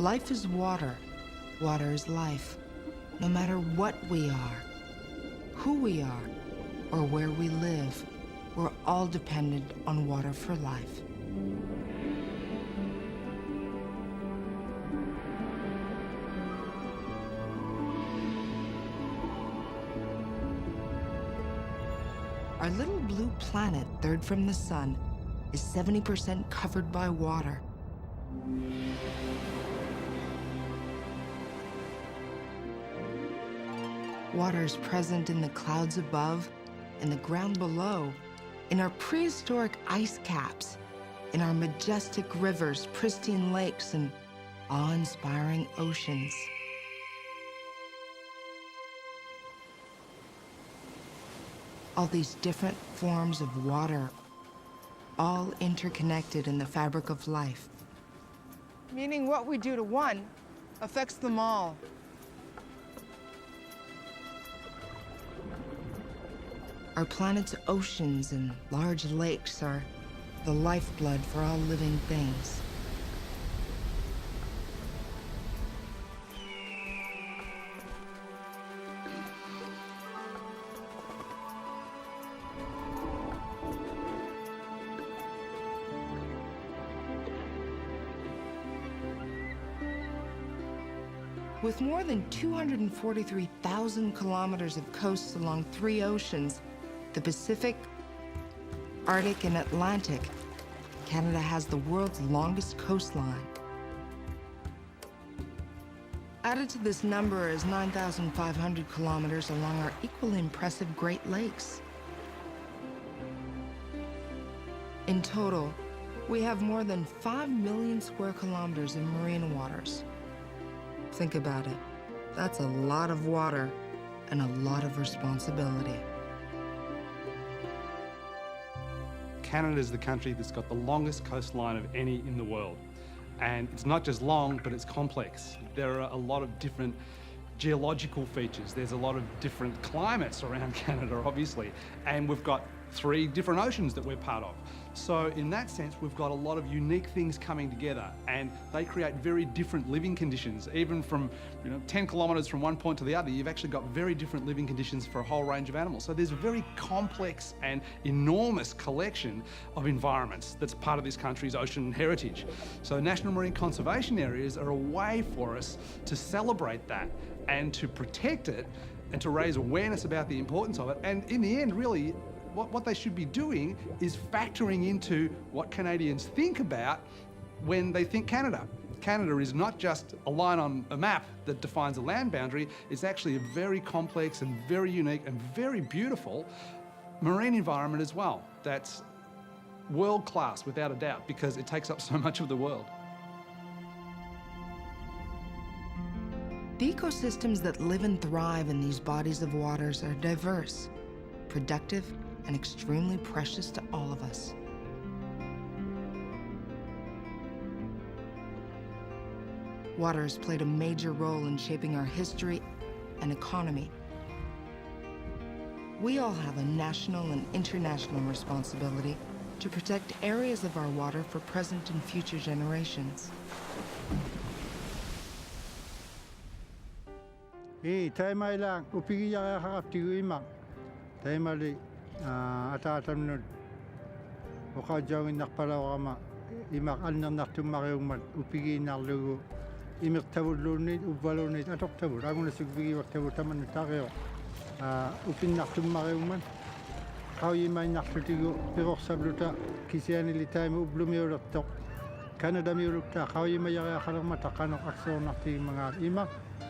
Life is water. Water is life. No matter what we are, who we are, or where we live, we're all dependent on water for life. Our little blue planet, third from the sun, is 70% covered by water. Water is present in the clouds above, in the ground below, in our prehistoric ice caps, in our majestic rivers, pristine lakes, and awe-inspiring oceans. All these different forms of water, all interconnected in the fabric of life. Meaning what we do to one affects them all. Our planet's oceans and large lakes are the lifeblood for all living things. With more than 243,000 kilometers of coasts along 3 oceans, the Pacific, Arctic, and Atlantic, Canada has the world's longest coastline. Added to this number is 9,500 kilometers along our equally impressive Great Lakes. In total, we have more than 5 million square kilometers in marine waters. Think about it. That's a lot of water and a lot of responsibility. Canada is the country that's got the longest coastline of any in the world. And it's not just long, but it's complex. There are a lot of different geological features. There's a lot of different climates around Canada, obviously. And we've got 3 different oceans that we're part of. So in that sense, we've got a lot of unique things coming together, and they create very different living conditions. Even from 10 kilometres from one point to the other, you've actually got very different living conditions for a whole range of animals. So there's a very complex and enormous collection of environments that's part of this country's ocean heritage. So national marine conservation areas are a way for us to celebrate that and to protect it and to raise awareness about the importance of it. And in the end, really, what they should be doing is factoring into what Canadians think about when they think Canada. Canada is not just a line on a map that defines a land boundary, it's actually a very complex and very unique and very beautiful marine environment as well. That's world-class without a doubt, because it takes up so much of the world. The ecosystems that live and thrive in these bodies of waters are diverse, productive, and extremely precious to all of us. Water has played a major role in shaping our history and economy. We all have a national and international responsibility to protect areas of our water for present and future generations. Taimai lang upigi ya hakaptigu imang. Taimali ataatamnud. Okajawin nakpalawama imak annan naktumariumat upigi narlugu. Imirtavulunit uvalunit atoktavul. Aguna sugbigi waktavul taman tareo. Upin naktumariumat. Kauyimai naktutigu piroksabluta kisiani litaimu ublumiulattok. Canada miulukta kauyimai ya khalamata kanok aksor nakti mga imak.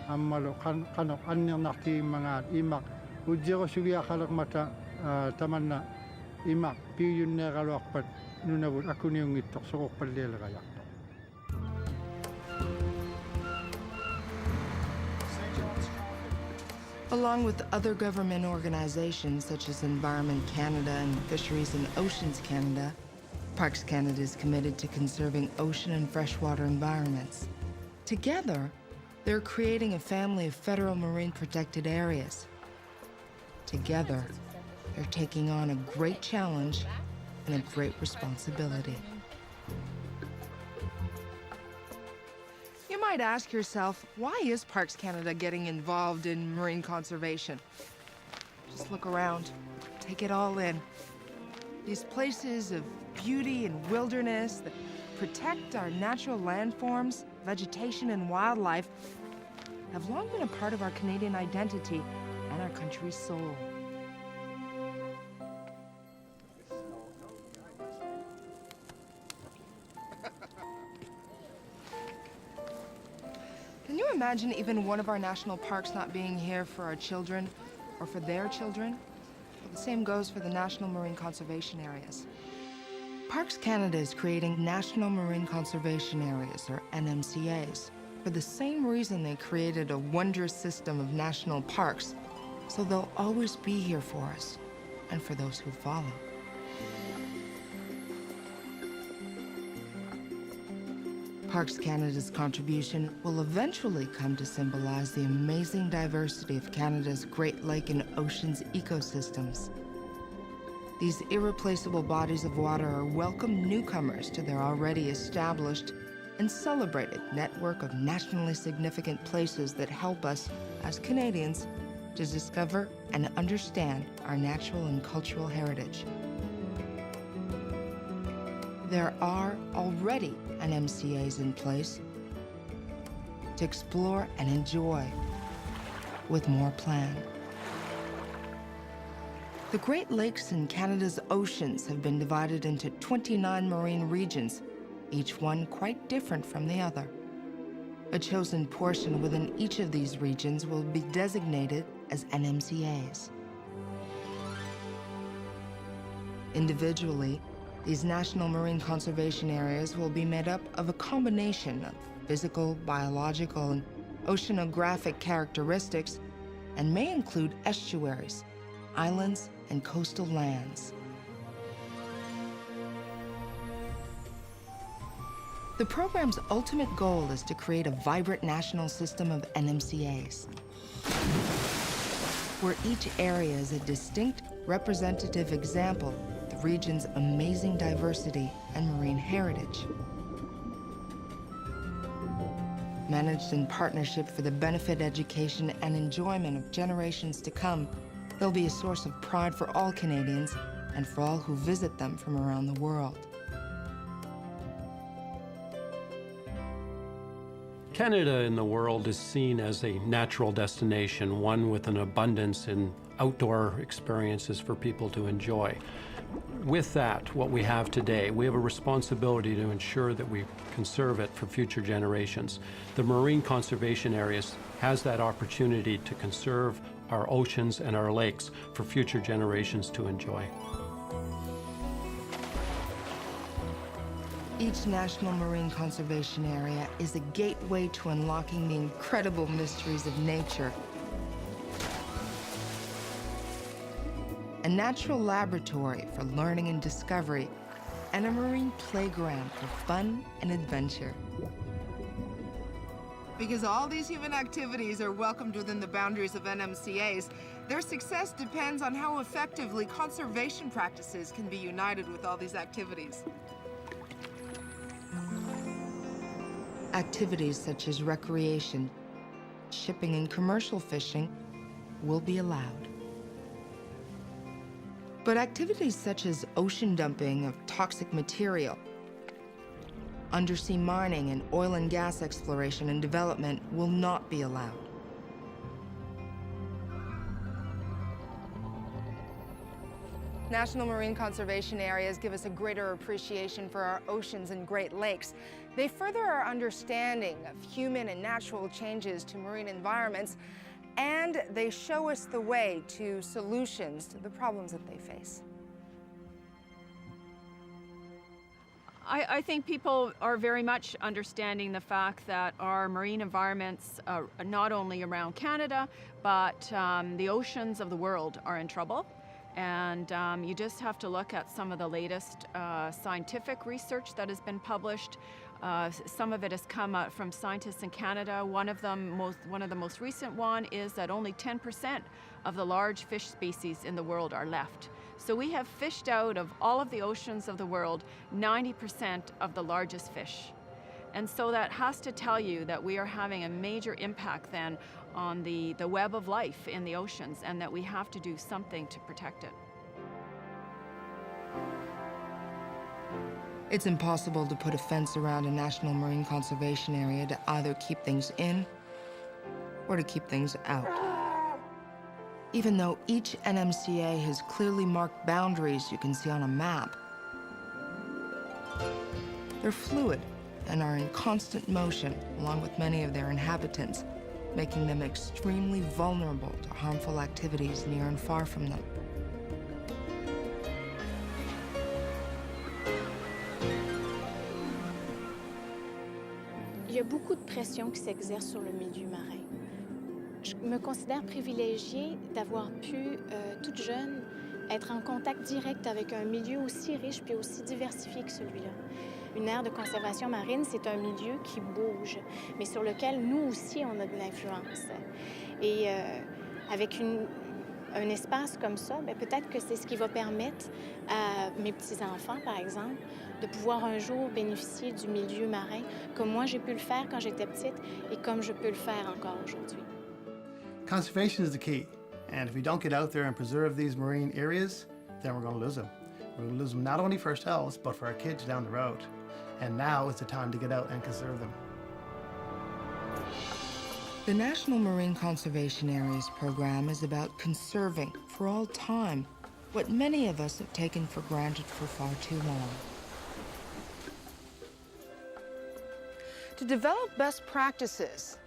Ammalo kanok anyan nakti mga imak. Ujiro sugi akhalakmata tamanna imak piyun na kalwakpat nunabut ako niyong itok sokok palilagayakto. Along with other government organizations such as Environment Canada and Fisheries and Oceans Canada, Parks Canada is committed to conserving ocean and freshwater environments. Together, they're creating a family of federal marine protected areas. Together, they're taking on a great challenge and a great responsibility. You might might ask yourself, why is Parks Canada getting involved in marine conservation? Just look around, take it all in. These places of beauty and wilderness that protect our natural landforms, vegetation, and wildlife have long been a part of our Canadian identity and our country's soul. Can you imagine even one of our national parks not being here for our children or for their children? Well, the same goes for the National Marine Conservation Areas. Parks Canada is creating National Marine Conservation Areas, or NMCAs, for the same reason they created a wondrous system of national parks, so they'll always be here for us and for those who follow. Parks Canada's contribution will eventually come to symbolize the amazing diversity of Canada's Great Lake and Oceans ecosystems. These irreplaceable bodies of water are welcome newcomers to their already established and celebrated network of nationally significant places that help us, as Canadians, to discover and understand our natural and cultural heritage. There are already NMCAs in place to explore and enjoy, with more planned. The Great Lakes and Canada's oceans have been divided into 29 marine regions, each one quite different from the other. A chosen portion within each of these regions will be designated as NMCAs. Individually, these national marine conservation areas will be made up of a combination of physical, biological, and oceanographic characteristics, and may include estuaries, islands, and coastal lands. The program's ultimate goal is to create a vibrant national system of NMCAs, where each area is a distinct, representative example of the region's amazing diversity and marine heritage. Managed in partnership for the benefit, education, and enjoyment of generations to come, they'll be a source of pride for all Canadians and for all who visit them from around the world. Canada in the world is seen as a natural destination, one with an abundance in outdoor experiences for people to enjoy. With that, what we have today, we have a responsibility to ensure that we conserve it for future generations. The Marine Conservation Areas has that opportunity to conserve our oceans and our lakes for future generations to enjoy. Each National Marine Conservation Area is a gateway to unlocking the incredible mysteries of nature. A natural laboratory for learning and discovery, and a marine playground for fun and adventure. Because all these human activities are welcomed within the boundaries of NMCAs, their success depends on how effectively conservation practices can be united with all these activities. Activities such as recreation, shipping, and commercial fishing will be allowed. But activities such as ocean dumping of toxic material, undersea mining, and oil and gas exploration and development will not be allowed. National Marine Conservation Areas give us a greater appreciation for our oceans and Great Lakes. They further our understanding of human and natural changes to marine environments, and they show us the way to solutions to the problems that they face. I think people are very much understanding the fact that our marine environments, not only around Canada, but the oceans of the world are in trouble. And you just have to look at some of the latest scientific research that has been published. Some of it has come from scientists in Canada. One of the most recent one is that only 10% of the large fish species in the world are left. So we have fished out of all of the oceans of the world 90% of the largest fish. And so that has to tell you that we are having a major impact then on the web of life in the oceans, and that we have to do something to protect it. It's impossible to put a fence around a national marine conservation area to either keep things in or to keep things out. Even though each NMCA has clearly marked boundaries you can see on a map, they're fluid and are in constant motion, along with many of their inhabitants, making them extremely vulnerable to harmful activities near and far from them. Il y a beaucoup de pression qui s'exerce sur le milieu marin. Je me considère privilégiée d'avoir pu, toute jeune, être en contact direct avec un milieu aussi riche puis aussi diversifié que celui-là. Une aire de conservation marine, c'est un milieu qui bouge, mais sur lequel nous aussi, on a de l'influence. Et avec un espace comme ça, bien, peut-être que c'est ce qui va permettre à mes petits-enfants, par exemple, de pouvoir un jour bénéficier du milieu marin, comme moi j'ai pu le faire quand j'étais petite et comme je peux le faire encore aujourd'hui. Conservation is the key, and if we don't get out there and preserve these marine areas, then we're going to lose them. We're going to lose them not only for ourselves, but for our kids down the road. And now is the time to get out and conserve them. The National Marine Conservation Areas program is about conserving, for all time, what many of us have taken for granted for far too long. To develop best practices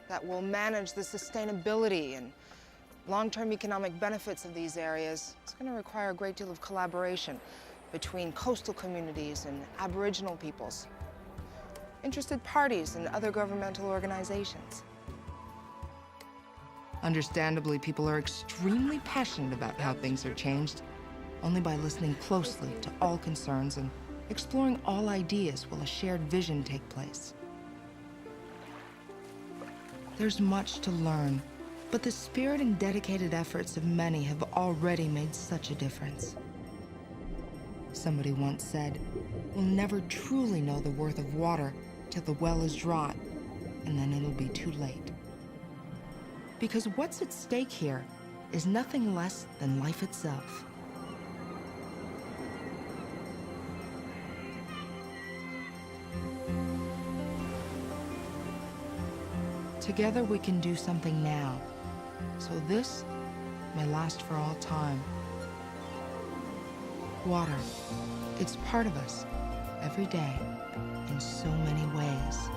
that will manage the sustainability and long-term economic benefits of these areas, it's going to require a great deal of collaboration between coastal communities and Aboriginal peoples, interested parties, and other governmental organizations. Understandably, people are extremely passionate about how things are changed. Only by listening closely to all concerns and exploring all ideas will a shared vision take place. There's much to learn, but the spirit and dedicated efforts of many have already made such a difference. Somebody once said, "We'll never truly know the worth of water till the well is dry, and then it'll be too late." Because what's at stake here is nothing less than life itself. Together we can do something now, so this may last for all time. Water, it's part of us every day in so many ways.